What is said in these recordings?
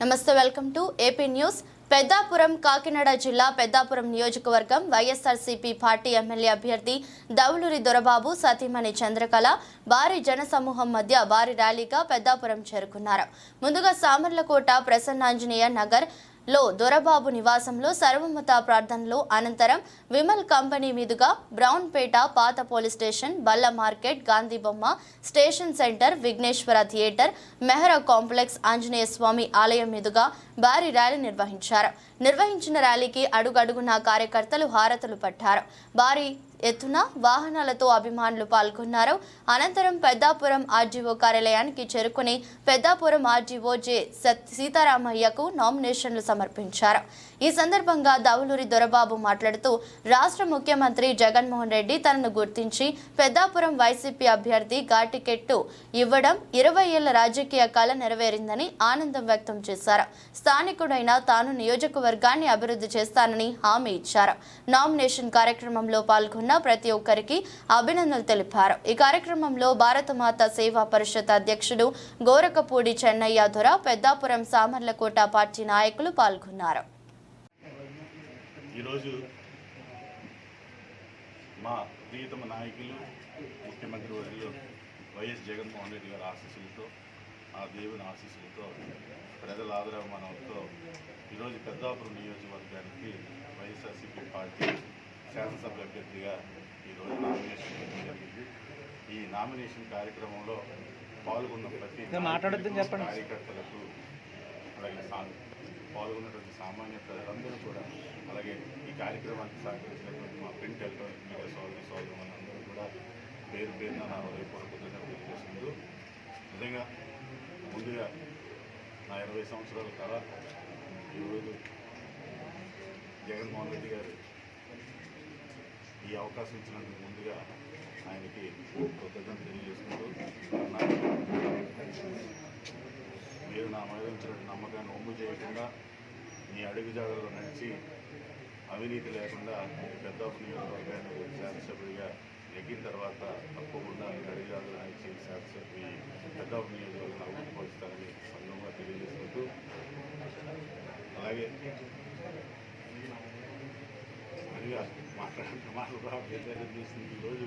నమస్తే, welcome to AP news. Peddapuram Kakinada జిల్లా పెద్దాపురం నియోజకవర్గం వైఎస్ఆర్సీపీ పార్టీ ఎమ్మెల్యే అభ్యర్థి దౌలూరి దొరబాబు సతీమణి చంద్రకళ భారీ జనసమూహం మధ్య భారీ ర్యాలీగా పెద్దాపురం చేరుకున్నారు. ముందుగా సామర్లకోట ప్రసన్నాంజనేయ నగర్ లో దొరబాబు నివాసంలో సర్వమత ప్రార్థనలు అనంతరం విమల్ కంపెనీ మీదుగా బ్రౌన్పేట పాత police station, Balla market, Gandhi బొమ్మ, station centre, Vighneswara theatre, Mehra complex, Anjaneya Swamy ఆలయం మీదుగా భారీ ర్యాలీ నిర్వహించిన ర్యాలీకి అడుగడుగున కార్యకర్తలు హారతులు పట్టారు. భారీ ఎత్తున వాహనాలతో అభిమానులు పాల్గొన్నారు. అనంతరం పెద్దాపురం ఆర్జీఓ కార్యాలయానికి చేరుకుని పెద్దాపురం ఆర్జీఓ జె సీతారామయ్యకు నామినేషన్లు సమర్పించారు. ఈ సందర్భంగా దౌలూరి దొరబాబు మాట్లాడుతూ రాష్ట్ర ముఖ్యమంత్రి జగన్మోహన్ రెడ్డి తనను గుర్తించి పెద్దాపురం వైసీపీ అభ్యర్థి టికెట్టు ఇవ్వడం 20 ఏళ్ల రాజకీయ కళ నెరవేరిందని ఆనందం వ్యక్తం చేశారు. స్థానికుడైన తాను నియోజకవర్గాన్ని అభివృద్ధి చేస్తానని హామీ ఇచ్చారు. నామినేషన్ కార్యక్రమంలో పాల్గొన్న ప్రతి ఒక్కరికి అభినందనలు తెలిపారు. ఈ కార్యక్రమంలో భారతమాత సేవా పరిషత్ అధ్యక్షుడు గోరకపూడి చెన్నయ్య దొర, పెద్దాపురం సామర్లకోట పార్టీ నాయకులు పాల్గొన్నారు. ఈరోజు మా ప్రియతమ నాయకులు ముఖ్యమంత్రి వర్యులు వైఎస్ జగన్మోహన్ రెడ్డి గారి ఆశీస్సులతో, ఆ దేవుని ఆశీస్సులతో, ప్రజల ఆదరాభిమానంతో ఈరోజు పెద్దాపురం నియోజకవర్గానికి వైఎస్ఆర్సీపీ పార్టీ శాసనసభ అభ్యర్థిగా ఈరోజు నామినేషన్ చేయడం జరిగింది. ఈ నామినేషన్ కార్యక్రమంలో పాల్గొన్న ప్రతి కార్యకర్తలకు, అలాగే పాల్గొన్నటువంటి సామాన్య ప్రజలందరూ కూడా, అలాగే ఈ కార్యక్రమానికి సహకరించినటువంటి మా ప్రింట్ ఎలక్ట్రానిక్ మీడియా సోదరులందరూ కూడా పేరు పేరున నా హృదయపూర్వక కృతజ్ఞతలు తెలియజేసుకుంటూ, నిజంగా ముందుగా నా 20 సంవత్సరాల కళ ఈరోజు జగన్మోహన్ రెడ్డి గారు ఈ అవకాశం ఇచ్చినందుకు ముందుగా ఆయనకి కృతజ్ఞతలు తెలియజేసుకుంటూ, మీరు నా మీద ఉంచినటువంటి నమ్మకాన్ని ఒమ్ము చేయకుండా మీ అడుగుజాడల్లో నడిచి అవినీతి లేకుండా పెద్దాపురం నియోజకవర్గాన్ని శాసనసభ్యుడిగా ఎక్కిన తర్వాత తప్పకుండా మీ అడుగుజాడల్లో నడిచి శాసనసభ్యు పెద్దాపురం నియోజకవర్గాన్ని అభివృద్ధి పరుస్తారని సంఘంగా తెలియజేసుకుంటూ, అలాగే మరిగా మాటలు చూస్తుంది ఈరోజు.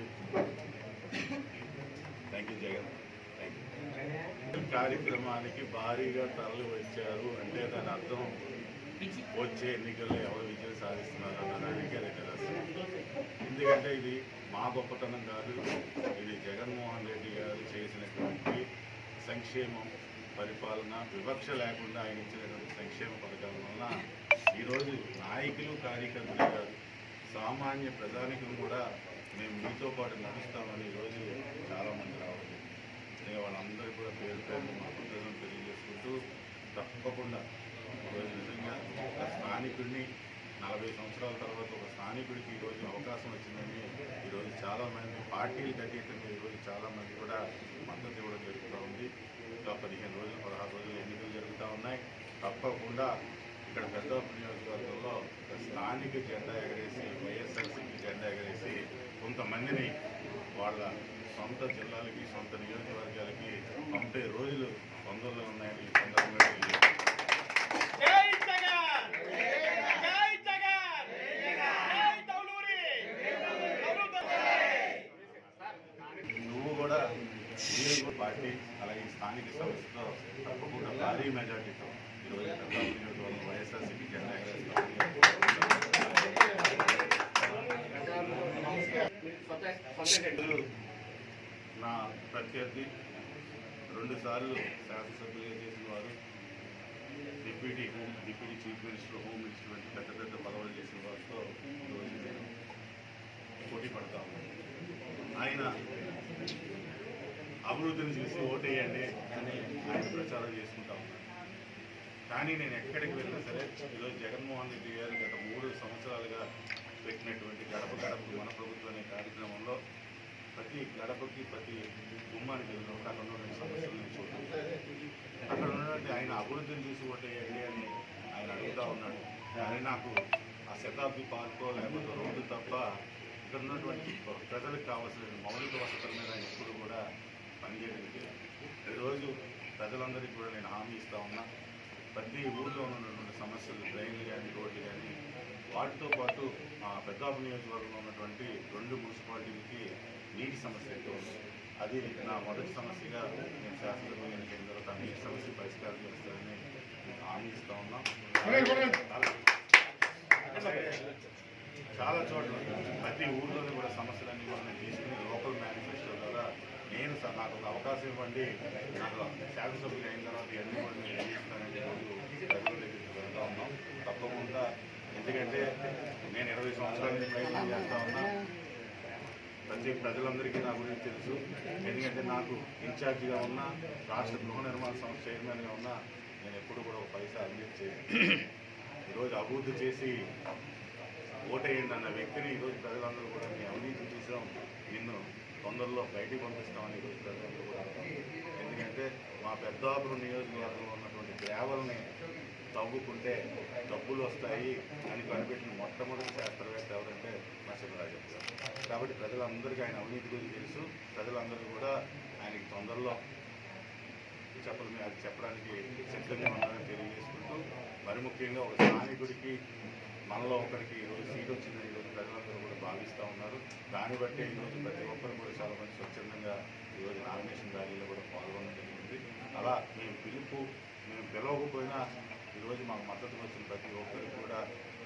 Thank you Jagan, thank you. కార్యక్రమానికి భారీగా తరలి వచ్చారు అంటే దాని అర్థం వచ్చే ఎన్నికల్లో ఎవరు విజయం సాధిస్తున్నారు అన్నదానికే నిదర్శనం. ఎందుకంటే ఇది మా గొప్పతనం కాదు, ఇది జగన్మోహన్ రెడ్డి గారు చేసినటువంటి సంక్షేమం, పరిపాలన, వివక్ష లేకుండా ఆయన ఇచ్చినటువంటి సంక్షేమ పథకాల వలన ఈరోజు నాయకులు, కార్యకర్తలు కాదు, సామాన్య ప్రజానికం కూడా మేము మీతో పాటు నడుస్తామని ఈరోజు చాలామంది రావాలి. వాళ్ళందరూ కూడా పేరు పేరు మా కృతజ్ఞతలు తెలియజేసుకుంటూ, తప్పకుండా ఈరోజు నిజంగా ఒక స్థానికుడిని 40 సంవత్సరాల తర్వాత ఒక స్థానికుడికి ఈరోజు అవకాశం వచ్చిందని ఈరోజు చాలామంది పార్టీలకు అతీతంగా ఈరోజు చాలామంది కూడా మద్దతు ఇవ్వడం జరుగుతూ ఉంది. ఇంకా 15 రోజులు 16 రోజులు ఎన్నికలు జరుగుతూ ఉన్నాయి. తప్పకుండా ఇక్కడ పెద్దాపురం నియోజకవర్గంలో స్థానిక జెండా ఎగరేసి, వైఎస్ఆర్సీపీ జెండా ఎగరేసి కొంతమందిని వాళ్ళ సొంత జిల్లాలకి, సొంత నియోజకవర్గాలకి పంపే రోజులు తొందరలో ఉన్నాయని ఈ సందర్భంగా నువ్వు కూడా పార్టీ అలాగే స్థానిక సంస్థతో తప్పకుండా భారీ మెజార్టీతో ఈరోజు పెద్దాపురం నియోజకవర్గం వైఎస్ఆర్సీపీ జెండా ఎగరేస్తాం. నా ప్రత్యర్థి 2 సార్లు శాసనసభ్యులుగా చేసిన వారు, deputy chief minister, home minister వంటి పెద్ద పెద్ద పదవులు చేసిన వారితో ఈరోజు నేను పోటీ పడతా ఉన్నాను. ఆయన అభివృద్ధిని చూసి ఓటేయండి అని ఆయన ప్రచారం చేసుకుంటా ఉన్నాను. కానీ నేను ఎక్కడికి వెళ్ళినా సరే ఈరోజు జగన్మోహన్ రెడ్డి గారు గత 3 సంవత్సరాలుగా పెట్టినటువంటి గడప గడపకు మన ప్రభుత్వం అనే కార్యక్రమంలో ప్రతి గడపకి, ప్రతి గుమ్మానికి వెళ్ళినప్పుడు అక్కడ ఉన్నటువంటి సమస్యలను చూడాలి. అక్కడ ఉన్నటువంటి ఆయన అభివృద్ధిని చూసి ఓటేయండి అని ఆయన అడుగుతూ ఉన్నాడు. కానీ నాకు ఆ శతాబ్ది పార్కో లేకపోతే రోడ్డు తప్ప ఇక్కడ ఉన్నటువంటి ప్రజలకు కావాల్సిన మౌలిక వసతుల మీద ఆయన ఎప్పుడు కూడా పనిచేయడానికి ఈరోజు ప్రజలందరికీ కూడా నేను హామీ ఇస్తా ఉన్నా. ప్రతి ఊళ్ళో ఉన్నటువంటి సమస్యలు, డ్రైన్లు కానీ, రోడ్లు కానీ, వాటితో పాటు పెద్దాపురం నియోజకవర్గంలో ఉన్నటువంటి 2 మున్సిపాలిటీలకి నీటి సమస్య అయితే ఉంది. అది నా మొదటి సమస్యగా నేను శాసనసభ ఎన్నికైన తర్వాత ఆ నీటి సమస్య పరిష్కారం చేస్తానని హామీ ఇస్తూ ఉన్నాం. చాలా చోట్ల ప్రతి ఊళ్ళోనూ కూడా సమస్యలన్నీ కూడా నేను తీసుకుని లోకల్ మేనిఫెస్టో ద్వారా నేను నాకు ఒక అవకాశం ఇవ్వండి, నాకు శాసనసభ్యులు అయిన తర్వాత ఇవన్నీ కూడా నేను చేస్తానని ప్రజల దగ్గరికి వెళ్తూ ఉన్నాం. తప్పకుండా, ఎందుకంటే నేను 20 సంవత్సరాల నుంచి ప్రయత్నం చేస్తూ ఉన్నా. ప్రతి ప్రజలందరికీ నా గురించి తెలుసు. ఎందుకంటే నాకు ఇన్ఛార్జిగా ఉన్నా, రాష్ట్ర గృహ నిర్మాణ సంస్థ చైర్మన్గా ఉన్నా, నేను ఎప్పుడు కూడా ఒక పైసా అభివృద్ధి చేయను. ఈరోజు అభివృద్ధి చేసి ఓటేయండి అన్న వ్యక్తిని ఈరోజు ప్రజలందరూ కూడా మీ అవినీతి చూసాం, నిన్ను తొందరలో బయటికి పంపిస్తామని ఈరోజు ప్రజలందరూ కూడా. ఎందుకంటే మా పెద్దాపురం నియోజకవర్గంలో ఉన్నటువంటి గ్రావల్ని తవ్వుకుంటే డబ్బులు వస్తాయి అని కనిపెట్టిన మొట్టమొదటి శాస్త్రవేత్త ఎవరంటే నరసింహరాజు గారు. కాబట్టి ప్రజలందరికీ ఆయన అవినీతి గురించి తెలుసు. ప్రజలందరూ కూడా ఆయనకి తొందరలో అది చెప్పడానికి సిద్ధంగా ఉన్నారని తెలియజేసుకుంటూ, మరి ముఖ్యంగా ఒక స్థానికుడికి మనలో ఒకరికి ఈరోజు సీట్ వచ్చిందని ఈరోజు ప్రజలందరూ కూడా భావిస్తూ ఉన్నారు. దాన్ని బట్టి ఈరోజు ప్రతి ఒక్కరు కూడా చాలా మంది స్వచ్ఛందంగా ఈరోజు నామినేషన్ ర్యాలీలో కూడా పాల్గొనడం జరిగింది. అలా మేము పిలవకపోయినా ఈరోజు మాకు మద్దతు వచ్చిన ప్రతి ఒక్కరికి కూడా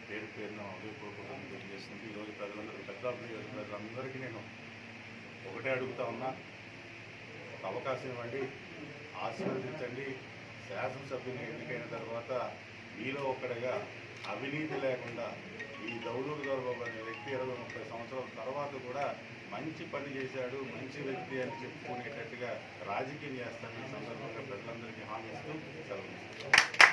పేరు పేరున ఉదయపూర్వకంగా తెలియజేస్తుంది. ఈరోజు ప్రజలందరూ పెద్దాపురం ప్రజలందరికీ నేను ఒకటే అడుగుతా ఉన్నా, ఒక అవకాశం ఇవ్వండి, ఆశీర్వదించండి. శాసనసభ్యుని ఎన్నికైన తర్వాత మీలో ఒక్కడిగా అవినీతి లేకుండా ఈ దౌలూరు దొరబాబు అనే వ్యక్తి 20-30 సంవత్సరాల తర్వాత కూడా మంచి పని చేశాడు, మంచి వ్యక్తి అని చెప్పుకునేటట్టుగా రాజకీయం చేస్తానని సందర్భంగా ప్రజలందరికీ హామీ ఇస్తూ సెలవు.